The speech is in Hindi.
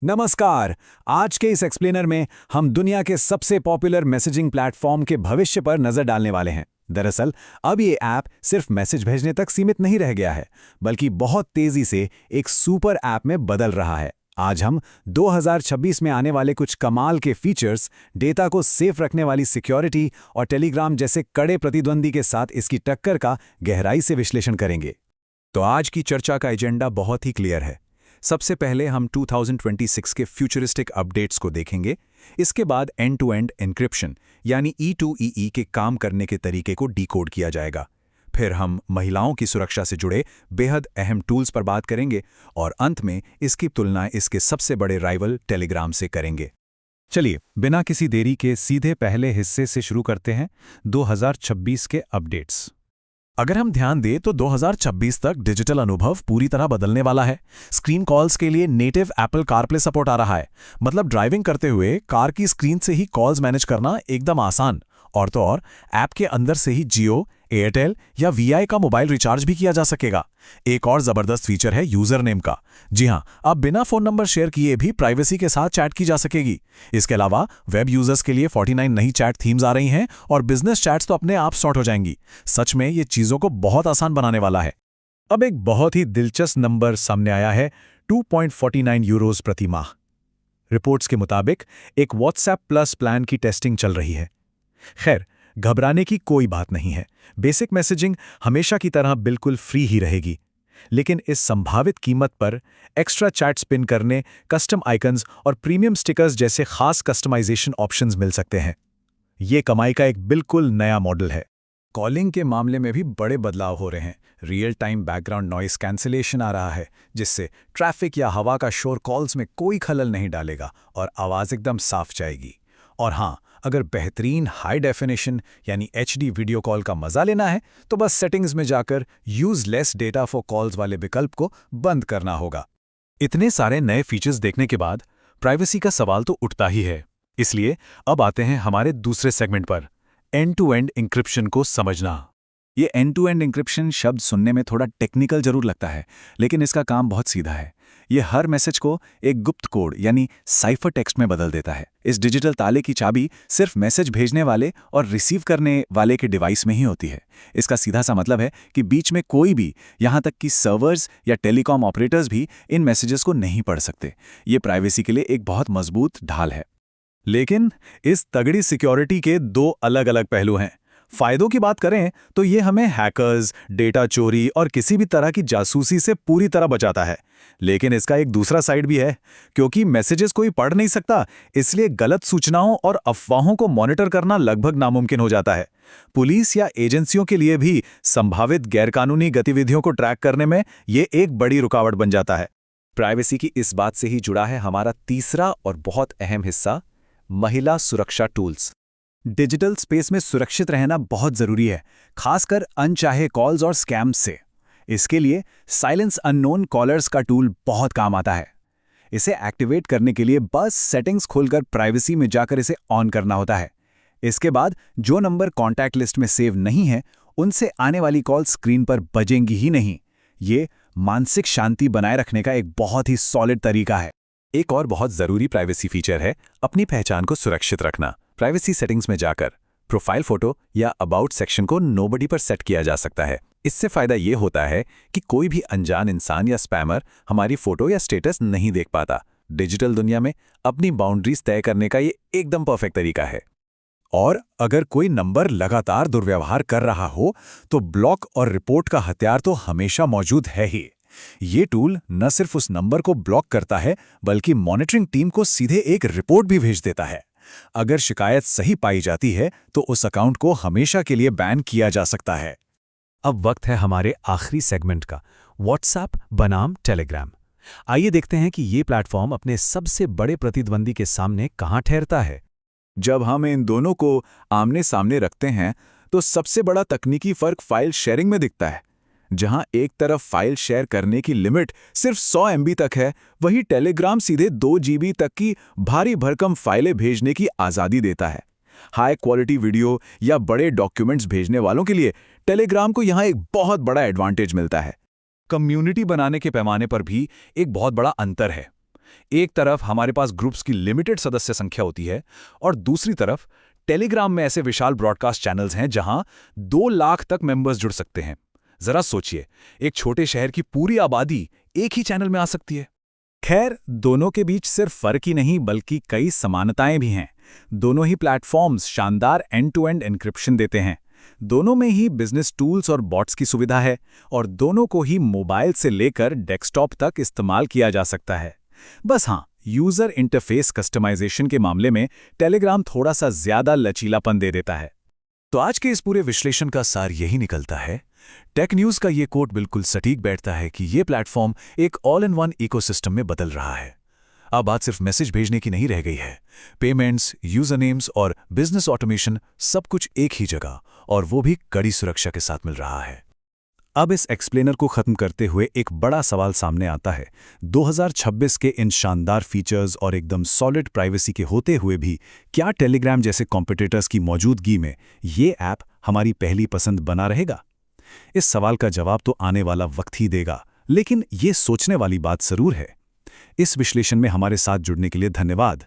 नमस्कार। आज के इस एक्सप्लेनर में हम दुनिया के सबसे पॉपुलर मैसेजिंग प्लेटफॉर्म के भविष्य पर नजर डालने वाले हैं। दरअसल अब ये ऐप सिर्फ मैसेज भेजने तक सीमित नहीं रह गया है, बल्कि बहुत तेजी से एक सुपर ऐप में बदल रहा है। आज हम 2026 में आने वाले कुछ कमाल के फीचर्स, डेटा को सेफ रखने वाली सिक्योरिटी और टेलीग्राम जैसे कड़े प्रतिद्वंदी के साथ इसकी टक्कर का गहराई से विश्लेषण करेंगे। तो आज की चर्चा का एजेंडा बहुत ही क्लियर है। सबसे पहले हम 2026 के फ्यूचरिस्टिक अपडेट्स को देखेंगे। इसके बाद एंड टू एंड एन्क्रिप्शन यानी E2EE के काम करने के तरीके को डिकोड किया जाएगा। फिर हम महिलाओं की सुरक्षा से जुड़े बेहद अहम टूल्स पर बात करेंगे और अंत में इसकी तुलना इसके सबसे बड़े राइवल टेलीग्राम से करेंगे। चलिए, बिना किसी देरी के सीधे पहले हिस्से से शुरू करते हैं, 2026 के अपडेट्स। अगर हम ध्यान दें तो 2026 तक डिजिटल अनुभव पूरी तरह बदलने वाला है। स्क्रीन कॉल्स के लिए नेटिव एप्पल कारप्ले सपोर्ट आ रहा है। मतलब ड्राइविंग करते हुए कार की स्क्रीन से ही कॉल्स मैनेज करना एकदम आसान। और तो और ऐप के अंदर से ही जियो, एयरटेल या वीआई का मोबाइल रिचार्ज भी किया जा सकेगा। एक और जबरदस्त फीचर है यूजर नेम का। जी हां, अब बिना फोन नंबर शेयर किए भी प्राइवेसी के साथ चैट की जा सकेगी। इसके अलावा वेब यूजर्स के लिए 49 नई चैट थीम्स आ रही हैं और बिजनेस चैट्स तो अपने आप सॉर्ट हो जाएंगी। सच में ये चीजों को बहुत आसान बनाने वाला है। अब एक बहुत ही दिलचस्प नंबर सामने आया है, 2.49 यूरोज प्रति माह। रिपोर्ट्स के मुताबिक एक व्हाट्सएप प्लस प्लान की टेस्टिंग चल रही है। खैर, घबराने की कोई बात नहीं है। बेसिक मैसेजिंग हमेशा की तरह बिल्कुल फ्री ही रहेगी। लेकिन इस संभावित कीमत पर एक्स्ट्रा चैट स्पिन करने, कस्टम आइकन्स और प्रीमियम स्टिकर्स जैसे खास कस्टमाइजेशन ऑप्शंस मिल सकते हैं। ये कमाई का एक बिल्कुल नया मॉडल है। कॉलिंग के मामले में भी बड़े बदलाव हो रहे हैं। Real time background noise cancellation आ रहा है, जिससे ट्रैफिक या हवा का शोर कॉल्स में कोई खलल नहीं डालेगा और आवाज़ एकदम साफ जाएगी। और हाँ, अगर बेहतरीन हाई डेफिनेशन यानी HD वीडियो कॉल का मजा लेना है तो बस सेटिंग्स में जाकर use less data for calls वाले विकल्प को बंद करना होगा। इतने सारे नए फीचर्स देखने के बाद प्राइवेसी का सवाल तो उठता ही है। इसलिए अब आते हैं हमारे दूसरे सेगमेंट पर, एंड टू एंड इंक्रिप्शन को समझना। ये एंड टू एंड इंक्रिप्शन शब्द सुनने में थोड़ा टेक्निकल जरूर लगता है, लेकिन इसका काम बहुत सीधा है। ये हर मैसेज को एक गुप्त कोड यानी साइफर टेक्स्ट में बदल देता है। इस डिजिटल ताले की चाबी सिर्फ मैसेज भेजने वाले और रिसीव करने वाले के डिवाइस में ही होती है। इसका सीधा सा मतलब है कि बीच में कोई भी, यहाँ तक कि सर्वर्स या टेलीकॉम ऑपरेटर्स भी इन मैसेजेस को नहीं पढ़ सकते। ये प्राइवेसी के लिए एक बहुत मजबूत ढाल है। लेकिन इस तगड़ी सिक्योरिटी के दो अलग अलग पहलू हैं। फायदों की बात करें तो ये हमें हैकर्स, डेटा चोरी और किसी भी तरह की जासूसी से पूरी तरह बचाता है। लेकिन इसका एक दूसरा साइड भी है। क्योंकि मैसेजेस कोई पढ़ नहीं सकता, इसलिए गलत सूचनाओं और अफवाहों को मॉनिटर करना लगभग नामुमकिन हो जाता है। पुलिस या एजेंसियों के लिए भी संभावित गैरकानूनी गतिविधियों को ट्रैक करने में ये एक बड़ी रुकावट बन जाता है। प्राइवेसी की इस बात से ही जुड़ा है हमारा तीसरा और बहुत अहम हिस्सा, महिला सुरक्षा टूल्स। डिजिटल स्पेस में सुरक्षित रहना बहुत जरूरी है, खासकर अनचाहे कॉल्स और स्कैम्स से। इसके लिए साइलेंस अननोन कॉलर्स का टूल बहुत काम आता है। इसे एक्टिवेट करने के लिए बस सेटिंग्स खोलकर प्राइवेसी में जाकर इसे ऑन करना होता है। इसके बाद जो नंबर कॉन्टैक्ट लिस्ट में सेव नहीं है, उनसे आने वाली कॉल स्क्रीन पर बजेंगी ही नहीं। ये मानसिक शांति बनाए रखने का एक बहुत ही सॉलिड तरीका है। एक और बहुत जरूरी प्राइवेसी फीचर है अपनी पहचान को सुरक्षित रखना। प्राइवेसी सेटिंग्स में जाकर प्रोफाइल फोटो या अबाउट सेक्शन को नोबडी पर सेट किया जा सकता है। इससे फायदा ये होता है कि कोई भी अनजान इंसान या स्पैमर हमारी फोटो या स्टेटस नहीं देख पाता। डिजिटल दुनिया में अपनी बाउंड्रीज तय करने का ये एकदम परफेक्ट तरीका है। और अगर कोई नंबर लगातार दुर्व्यवहार कर रहा हो तो ब्लॉक और रिपोर्ट का हथियार तो हमेशा मौजूद है ही। ये टूल न सिर्फ उस नंबर को ब्लॉक करता है, बल्कि मॉनिटरिंग टीम को सीधे एक रिपोर्ट भी भेज देता है। अगर शिकायत सही पाई जाती है तो उस अकाउंट को हमेशा के लिए बैन किया जा सकता है। अब वक्त है हमारे आखिरी सेगमेंट का, व्हाट्सएप बनाम टेलीग्राम। आइए देखते हैं कि ये प्लेटफॉर्म अपने सबसे बड़े प्रतिद्वंदी के सामने कहां ठहरता है। जब हम इन दोनों को आमने सामने रखते हैं तो सबसे बड़ा तकनीकी फर्क फाइल शेयरिंग में दिखता है। जहां एक तरफ फाइल शेयर करने की लिमिट सिर्फ 100 MB तक है, वहीं टेलीग्राम सीधे 2 GB तक की भारी भरकम फाइलें भेजने की आज़ादी देता है। हाई क्वालिटी वीडियो या बड़े डॉक्यूमेंट्स भेजने वालों के लिए टेलीग्राम को यहां एक बहुत बड़ा एडवांटेज मिलता है। कम्युनिटी बनाने के पैमाने पर भी एक बहुत बड़ा अंतर है। एक तरफ हमारे पास ग्रुप्स की लिमिटेड सदस्य संख्या होती है और दूसरी तरफ टेलीग्राम में ऐसे विशाल ब्रॉडकास्ट चैनल्स हैं जहां 2 लाख तक मेंबर्स जुड़ सकते हैं। जरा सोचिए, एक छोटे शहर की पूरी आबादी एक ही चैनल में आ सकती है। खैर, दोनों के बीच सिर्फ फर्क ही नहीं बल्कि कई समानताएं भी हैं। दोनों ही प्लेटफॉर्म्स शानदार एंड-टू-एंड एन्क्रिप्शन देते हैं। दोनों में ही बिजनेस टूल्स और बॉट्स की सुविधा है और दोनों को ही मोबाइल से लेकर डेस्कटॉप तक इस्तेमाल किया जा सकता है। बस हाँ, यूजर इंटरफेस कस्टमाइजेशन के मामले में टेलीग्राम थोड़ा सा ज्यादा लचीलापन दे देता है। तो आज के इस पूरे विश्लेषण का सार यही निकलता है। टेक न्यूज़ का ये कोट बिल्कुल सटीक बैठता है कि ये प्लेटफॉर्म एक ऑल इन वन इकोसिस्टम में बदल रहा है। अब बात सिर्फ मैसेज भेजने की नहीं रह गई है। पेमेंट्स, यूजर नेम्स और बिजनेस ऑटोमेशन सब कुछ एक ही जगह, और वो भी कड़ी सुरक्षा के साथ मिल रहा है। अब इस एक्सप्लेनर को खत्म करते हुए एक बड़ा सवाल सामने आता है। 2026 के इन शानदार फीचर्स और एकदम सॉलिड प्राइवेसी के होते हुए भी क्या टेलीग्राम जैसे कॉम्पिटिटर्स की मौजूदगी में ये ऐप हमारी पहली पसंद बना रहेगा? इस सवाल का जवाब तो आने वाला वक्त ही देगा, लेकिन ये सोचने वाली बात जरूर है। इस विश्लेषण में हमारे साथ जुड़ने के लिए धन्यवाद।